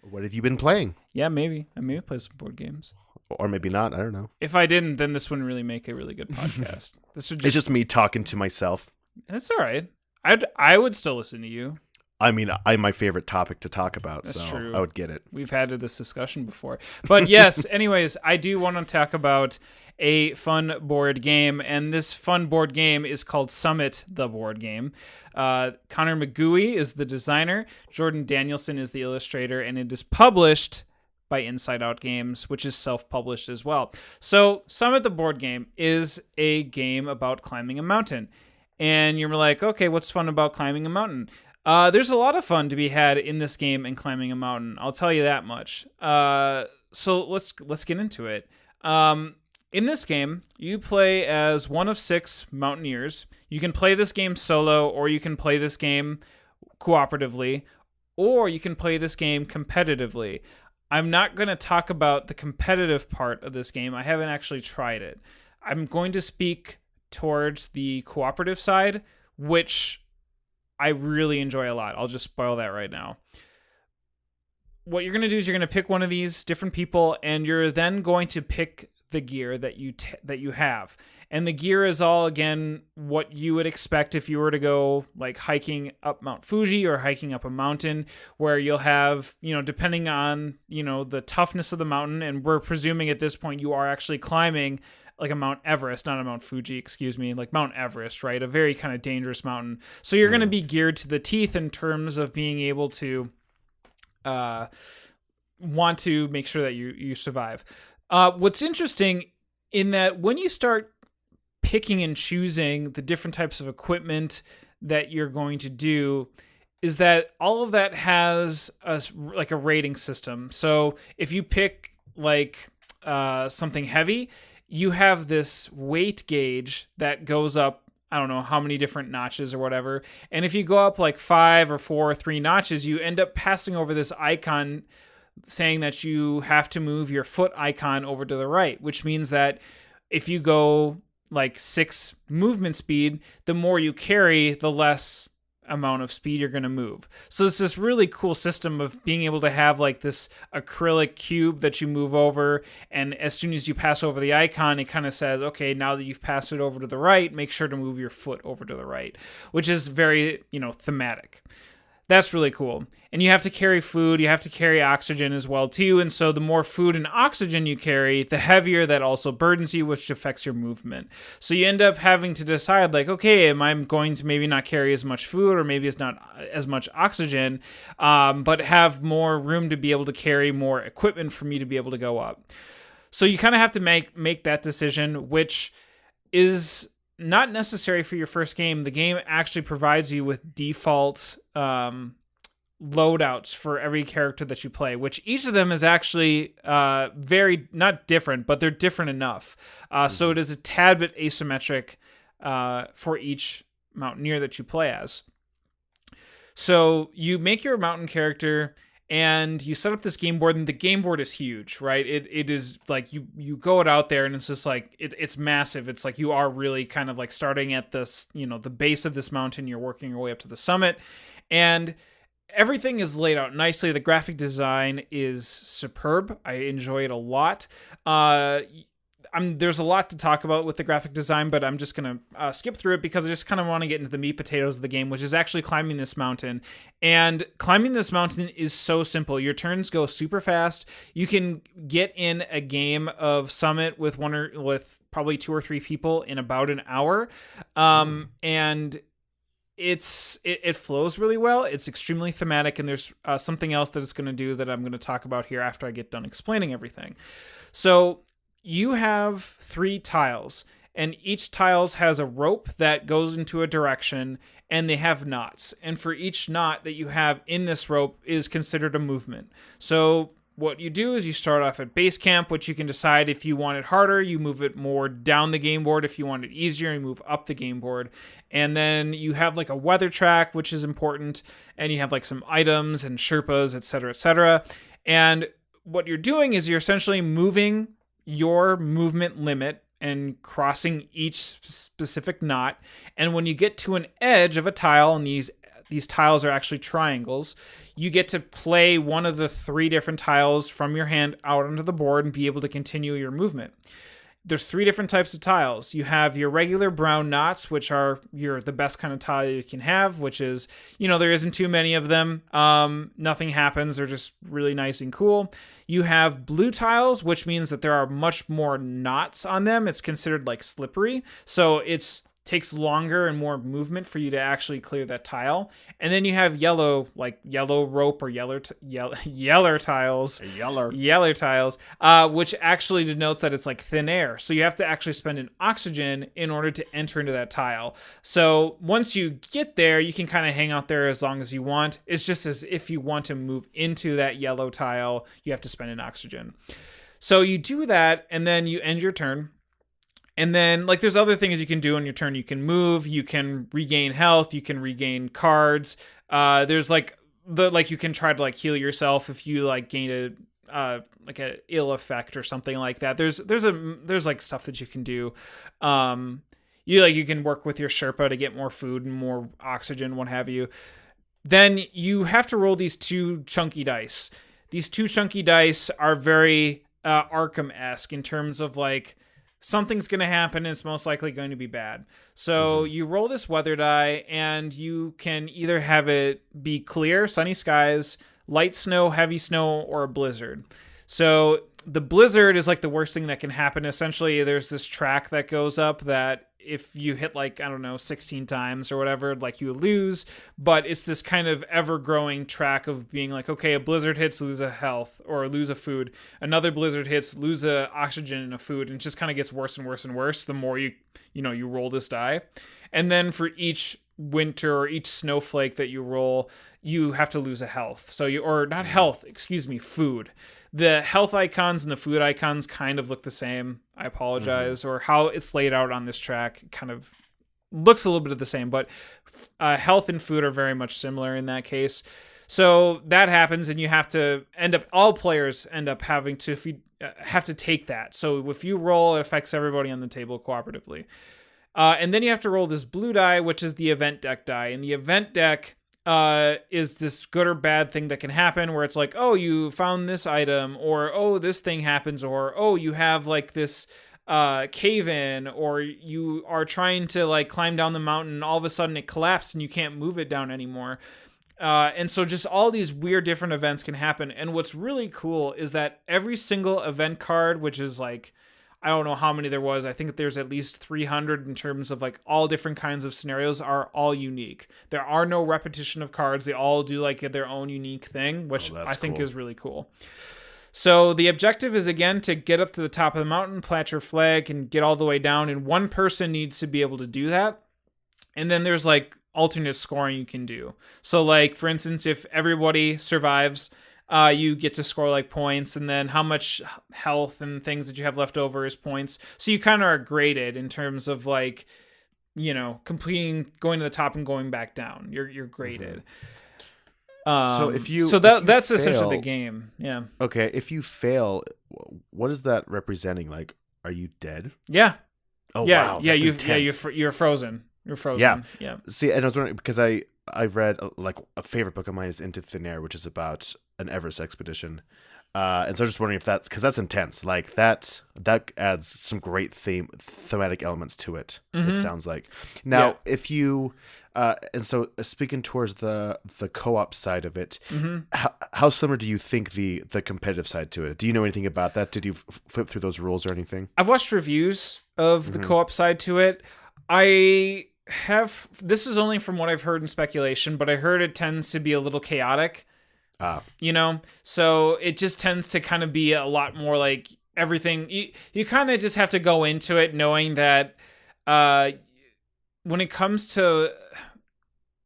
What have you been playing? Yeah, maybe. I may play some board games. Or maybe not. I don't know. If I didn't, then this wouldn't really make a really good podcast. This would It's just me talking to myself. That's all right. I would still listen to you. I mean, I'm my favorite topic to talk about, That's so true. I would get it. We've had this discussion before. But yes, anyways, I do want to talk about a fun board game, and this fun board game is called Summit, the board game. Connor McGooey is the designer, Jordan Danielson is the illustrator, and it is published by InsideOut Games, which is self-published as well. So Summit, the board game, is a game about climbing a mountain. And you're like, okay, what's fun about climbing a mountain? There's a lot of fun to be had in this game and climbing a mountain. I'll tell you that much. So let's get into it. In this game, you play as one of 6 mountaineers. You can play this game solo, or you can play this game cooperatively, or you can play this game competitively. I'm not going to talk about the competitive part of this game. I haven't actually tried it. I'm going to speak towards the cooperative side, which I really enjoy a lot. I'll just spoil that right now. What you're going to do is you're going to pick one of these different people, and you're then going to pick the gear that you have. And the gear is all, again, what you would expect if you were to go like hiking up Mount Fuji or hiking up a mountain, where you'll have, depending on, the toughness of the mountain. And we're presuming at this point you are actually climbing like a Mount Everest, not a Mount Fuji, excuse me, like Mount Everest, right? A very kind of dangerous mountain. So you're going to be geared to the teeth in terms of being able to want to make sure that you survive. What's interesting in that when you start picking and choosing the different types of equipment that you're going to do is that all of that has like a rating system. So if you pick like something heavy, you have this weight gauge that goes up, I don't know how many different notches or whatever. And if you go up like 5 or 4 or 3 notches, you end up passing over this icon saying that you have to move your foot icon over to the right, which means that if you go like 6 movement speed, the more you carry, the less amount of speed you're going to move. So it's this really cool system of being able to have like this acrylic cube that you move over, and as soon as you pass over the icon, it kind of says, okay, now that you've passed it over to the right, make sure to move your foot over to the right, which is very, thematic. That's really cool. And you have to carry food, you have to carry oxygen as well too, and so the more food and oxygen you carry, the heavier that also burdens you, which affects your movement. So you end up having to decide like, okay, am I going to maybe not carry as much food, or maybe it's not as much oxygen, but have more room to be able to carry more equipment for me to be able to go up. So you kind of have to make that decision, which is not necessary for your first game. The game actually provides you with default loadouts for every character that you play, which each of them is actually very, not different, but they're different enough. So it is a tad bit asymmetric for each mountaineer that you play as. So you make your mountain character, and you set up this game board, and the game board is huge, right? It is like you go out there, and it's just like it's massive. It's like you are really kind of like starting at this, the base of this mountain. You're working your way up to the summit, and everything is laid out nicely. The graphic design is superb. I enjoy it a lot. There's a lot to talk about with the graphic design, but I'm just going to skip through it because I just kind of want to get into the meat potatoes of the game, which is actually climbing this mountain. And climbing this mountain is so simple. Your turns go super fast. You can get in a game of Summit with probably 2 or 3 people in about an hour. And it flows really well. It's extremely thematic, and there's something else that it's going to do that I'm going to talk about here after I get done explaining everything. So you have 3 tiles, and each tiles has a rope that goes into a direction, and they have knots. And for each knot that you have in this rope is considered a movement. So what you do is you start off at base camp, which you can decide if you want it harder, you move it more down the game board. If you want it easier, you move up the game board. And then you have like a weather track, which is important, and you have like some items and Sherpas, etc., etc. And what you're doing is you're essentially moving your movement limit and crossing each specific knot. And when you get to an edge of a tile, and these these tiles are actually triangles. You get to play one of the 3 different tiles from your hand out onto the board and be able to continue your movement. There's 3 different types of tiles. You have your regular brown knots, which are the best kind of tile you can have, which is, there isn't too many of them. Nothing happens. They're just really nice and cool. You have blue tiles, which means that there are much more knots on them. It's considered like slippery. So takes longer and more movement for you to actually clear that tile. And then you have yellow, like yellow rope or yeller tiles, which actually denotes that it's like thin air. So you have to actually spend an oxygen in order to enter into that tile. So once you get there, you can kind of hang out there as long as you want. It's just as if you want to move into that yellow tile, you have to spend an oxygen. So you do that, and then you end your turn. And then, like, there's other things you can do on your turn. You can move, you can regain health, you can regain cards. There's you can try to like heal yourself if you like gain a ill effect or something like that. There's like stuff that you can do. You can work with your Sherpa to get more food and more oxygen, what have you. Then you have to roll these 2 chunky dice. These 2 chunky dice are very Arkham-esque in terms of like, something's going to happen and it's most likely going to be bad. So you roll this weather die, and you can either have it be clear, sunny skies, light snow, heavy snow, or a blizzard. So the blizzard is like the worst thing that can happen. Essentially, there's this track that goes up that if you hit 16 times or whatever, like you lose, but it's this kind of ever-growing track of being like, okay, a blizzard hits, lose a health or lose a food. Another blizzard hits, lose a oxygen and a food, and it just kind of gets worse and worse and worse the more you roll this die. And then for each winter or each snowflake that you roll, you have to lose a health. Food. The health icons and the food icons kind of look the same. I apologize. Or how it's laid out on this track kind of looks a little bit of the same, but health and food are very much similar in that case. So that happens, and you have to all players end up having to take that. So if you roll, it affects everybody on the table cooperatively. And then you have to roll this blue die, which is the event deck die. And the event deck is this good or bad thing that can happen where it's like, oh, you found this item, or oh, this thing happens, or oh, you have like this cave in, or you are trying to like climb down the mountain, all of a sudden it collapsed and you can't move it down anymore. And so just all these weird different events can happen. And what's really cool is that every single event card, which is like, I don't know how many there was. I think there's at least 300 in terms of like all different kinds of scenarios, are all unique. There are no repetition of cards. They all do like their own unique thing, which I think is really cool. So the objective is, again, to get up to the top of the mountain, plant your flag, and get all the way down. And one person needs to be able to do that. And then there's like alternate scoring you can do. So like, for instance, if everybody survives, you get to score like points, and then how much health and things that you have left over is points. So you kind of are graded in terms of like, completing, going to the top and going back down. You're graded. That's essentially the game. Yeah. Okay. If you fail, what is that representing? Like, are you dead? Yeah. Oh, yeah. wow. Yeah. Intense. You're frozen. You're frozen. Yeah. See, and I was wondering, because I've read like a favorite book of mine is Into Thin Air, which is about an Everest expedition. And so I'm just wondering if because that's intense. Like that adds some great thematic elements to it. It sounds like. Now, if you, and so speaking towards the co-op side of it, how similar do you think the competitive side to it? Do you know anything about that? Did you flip through those rules or anything? I've watched reviews of the co-op side to it. This is only from what I've heard in speculation, but I heard it tends to be a little chaotic. So it just tends to kind of be a lot more like everything. You kind of just have to go into it knowing that when it comes to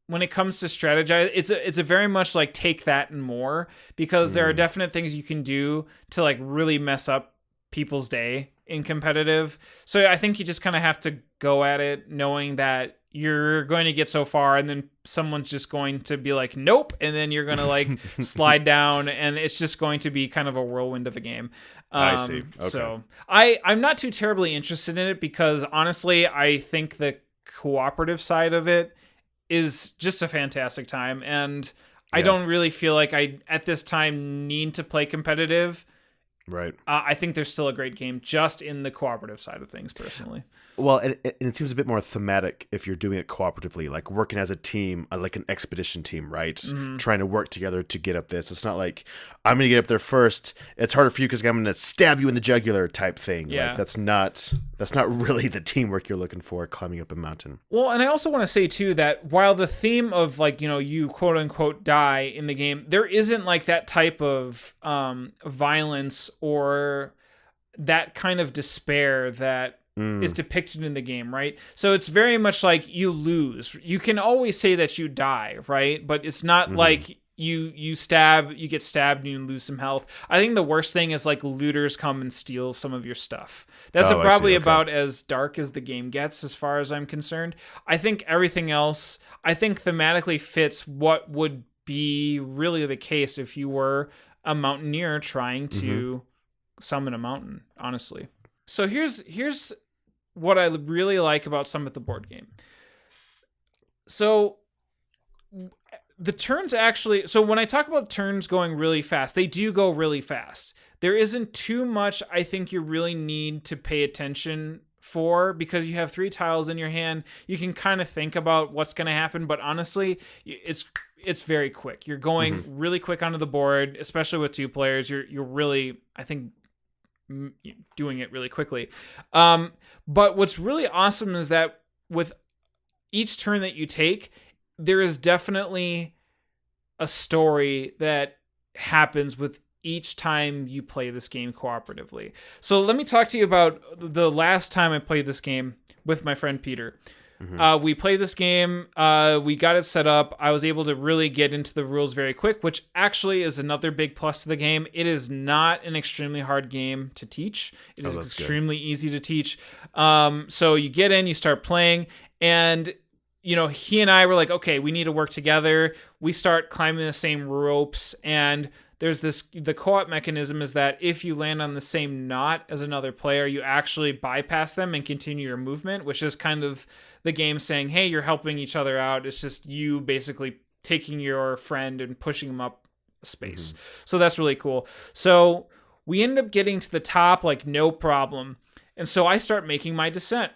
strategize, it's a very much like take that and more, because there are definite things you can do to like really mess up people's day in competitive. So I think you just kind of have to go at it knowing that you're going to get so far, and then someone's just going to be like, nope. And then you're going to like slide down, and it's just going to be kind of a whirlwind of a game. I see. Okay. So I'm not too terribly interested in it, because honestly, I think the cooperative side of it is just a fantastic time. And I Yeah. don't really feel like I, at this time, need to play competitive. Right. I think there's still a great game just in the cooperative side of things, personally. Well, and it seems a bit more thematic if you're doing it cooperatively, like working as a team, like an expedition team, right? Trying to work together to get up this. It's not like I'm going to get up there first. It's harder for you because I'm going to stab you in the jugular type thing. Yeah. Like that's not really the teamwork you're looking for climbing up a mountain. Well, and I also want to say too that while the theme of like, you quote unquote die in the game, there isn't like that type of violence or that kind of despair that is depicted in the game, right? So it's very much like you lose. You can always say that you die, right? But it's not like you get stabbed and you lose some health. I think the worst thing is like looters come and steal some of your stuff. That's Oh, I see. probably Okay. about as dark as the game gets as far as I'm concerned. I think everything else, I think thematically fits what would be really the case if you were a mountaineer trying to summon a mountain, honestly. So here's what I really like about Summit the board game. So the turns actually, so when I talk about turns going really fast, they do go really fast. There isn't too much I think you really need to pay attention for because you have 3 tiles in your hand. You can kind of think about what's going to happen, but honestly, it's very quick. You're going really quick onto the board, especially with 2 players. You're really, I think, doing it really quickly. But what's really awesome is that with each turn that you take, there is definitely a story that happens with each time you play this game cooperatively. So let me talk to you about the last time I played this game with my friend Peter. We played this game. We got it set up. I was able to really get into the rules very quick, which actually is another big plus to the game. It is not an extremely hard game to teach. It is extremely easy to teach. So you get in, you start playing, and he and I were like, okay, we need to work together. We start climbing the same ropes, and there's the co-op mechanism is that if you land on the same knot as another player, you actually bypass them and continue your movement, which is kind of the game saying, hey, you're helping each other out. It's just you basically taking your friend and pushing him up space. So that's really cool. So we end up getting to the top, like no problem. And so I start making my descent.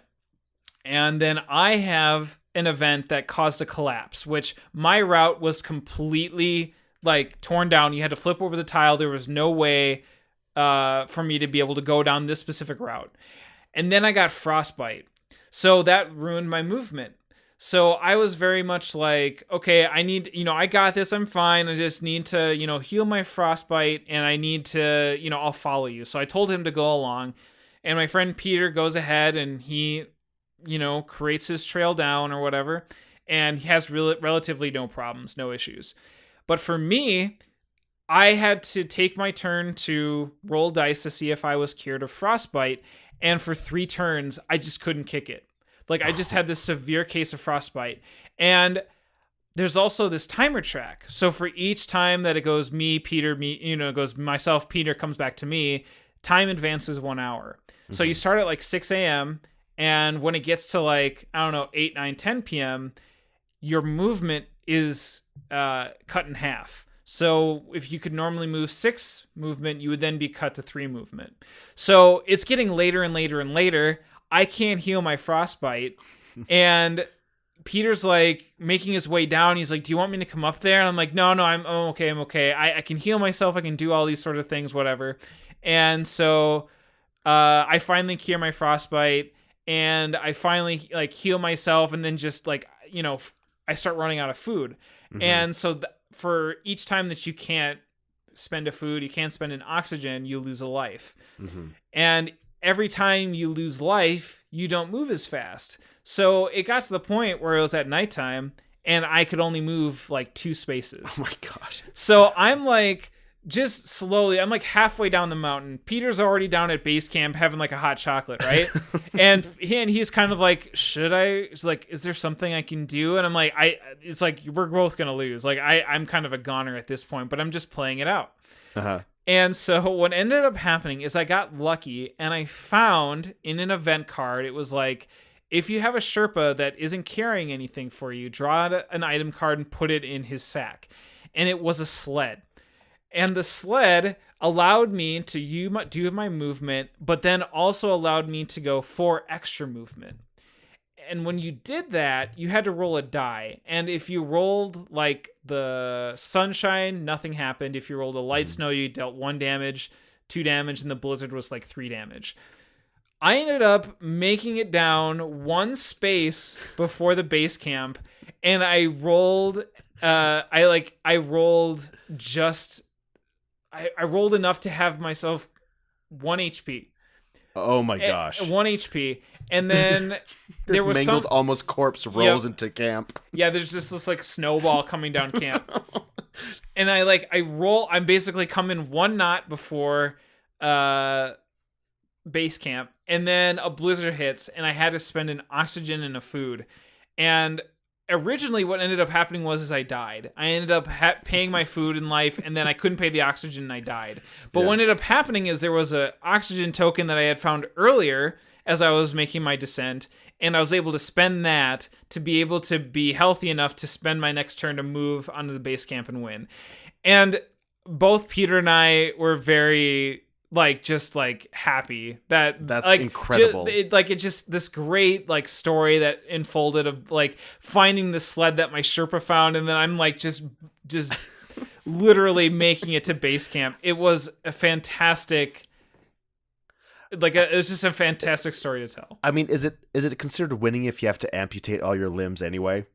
And then I have an event that caused a collapse, which my route was completely like torn down. You had to flip over the tile. There was no way for me to be able to go down this specific route. And then I got frostbite. So that ruined my movement. So I was very much like, okay, I need, I got this. I'm fine. I just need to, heal my frostbite, and I need to, I'll follow you. So I told him to go along, and my friend Peter goes ahead and he, creates his trail down or whatever. And he has relatively no problems, no issues. But for me, I had to take my turn to roll dice to see if I was cured of frostbite. And for 3 turns, I just couldn't kick it. Like, I just had this severe case of frostbite. And there's also this timer track. So for each time that it goes me, Peter, me, it goes myself, Peter, comes back to me, time advances 1 hour. So you start at like 6 a.m. And when it gets to like, 8, 9, 10 p.m., your movement is cut in half. So if you could normally move 6 movement, you would then be cut to 3 movement. So it's getting later and later and later. I can't heal my frostbite. And Peter's like making his way down. He's like, do you want me to come up there? And I'm like, no, I'm okay. I'm okay. I can heal myself. I can do all these sort of things, whatever. And so I finally cure my frostbite, and I finally like heal myself, and then just like, I start running out of food. And so for each time that you can't spend a food, you can't spend an oxygen, you lose a life. And every time you lose life, you don't move as fast. So it got to the point where it was at nighttime and I could only move like 2 spaces. Oh my gosh. So I'm like, just slowly, I'm like halfway down the mountain. Peter's already down at base camp having like a hot chocolate, right? and he's kind of like, should I? It's like, is there something I can do? And I'm like, it's like, we're both going to lose. Like I'm kind of a goner at this point, but I'm just playing it out. And so what ended up happening is I got lucky and I found in an event card, it was like If you have a Sherpa that isn't carrying anything for you, draw out an item card and put it in his sack. And it was a sled. And the sled allowed me to do my movement, but then also allowed me to go 4 extra movement. And when you did that, you had to roll a die. And if you rolled like the sunshine, nothing happened. If you rolled a light snow, you dealt 1 damage, 2 damage, and the blizzard was like 3 damage. I ended up making it down 1 space before the base camp, and I rolled. I rolled enough to have myself 1 HP. Oh my gosh. 1 HP. And then there was mangled almost corpse rolls into camp. Yeah, there's just this like snowball coming down camp. And I'm basically coming 1 knot before base camp, and then a blizzard hits, and I had to spend an oxygen and a food. And originally what ended up happening was I died. I ended up paying my food in life, and then I couldn't pay the oxygen and I died. But what ended up happening is there was a oxygen token that I had found earlier as I was making my descent, and I was able to spend that to be able to be healthy enough to spend my next turn to move onto the base camp and win. And both Peter and I were very happy that's incredible. It's just this great story that unfolded of finding the sled that my Sherpa found, and then I'm just literally making it to base camp. It was a fantastic it was just a fantastic story to tell. I mean, is it considered winning if you have to amputate all your limbs anyway?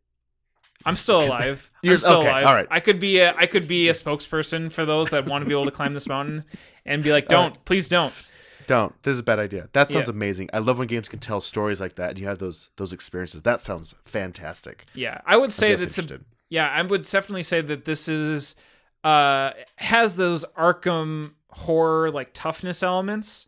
I'm still alive. I'm still alive. All right. I could be a spokesperson for those that want to be able to climb this mountain and be like, don't, please don't. Don't. This is a bad idea. That sounds amazing. I love when games can tell stories like that and you have those experiences. That sounds fantastic. Yeah, I would say I would definitely say that this is has those Arkham horror toughness elements,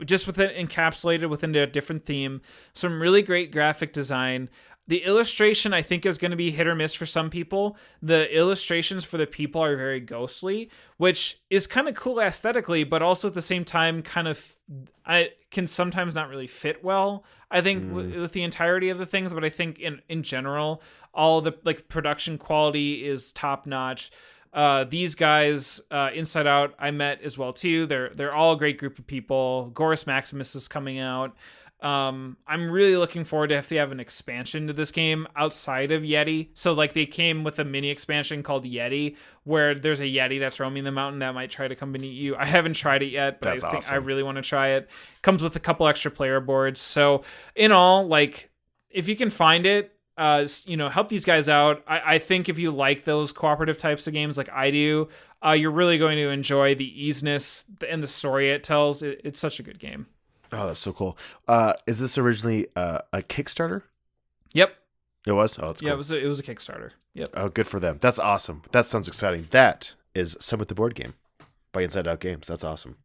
just encapsulated within a different theme. Some really great graphic design. The illustration, I think, is going to be hit or miss for some people. The illustrations for the people are very ghostly, which is kind of cool aesthetically, but also at the same time I can sometimes not really fit well, I think, with the entirety of the things. But I think in general, all the production quality is top notch. These guys, Inside Out, I met as well too. They're all a great group of people. Gorus Maximus is coming out. I'm really looking forward to if they have an expansion to this game outside of Yeti. So they came with a mini expansion called Yeti, where there's a Yeti that's roaming the mountain that might try to come and eat you. I haven't tried it yet, but I think I really want to try it. Comes with a couple extra player boards. So in all, if you can find it, help these guys out. I think if you like those cooperative types of games like I do, you're really going to enjoy the easiness and the story it tells. It's such a good game. Oh, that's so cool. Is this originally a Kickstarter? Yep. It was? Oh, that's cool. Yeah, it was a Kickstarter. Yep. Oh, good for them. That's awesome. That sounds exciting. That is Summit the Board Game by InsideOut Games. That's awesome.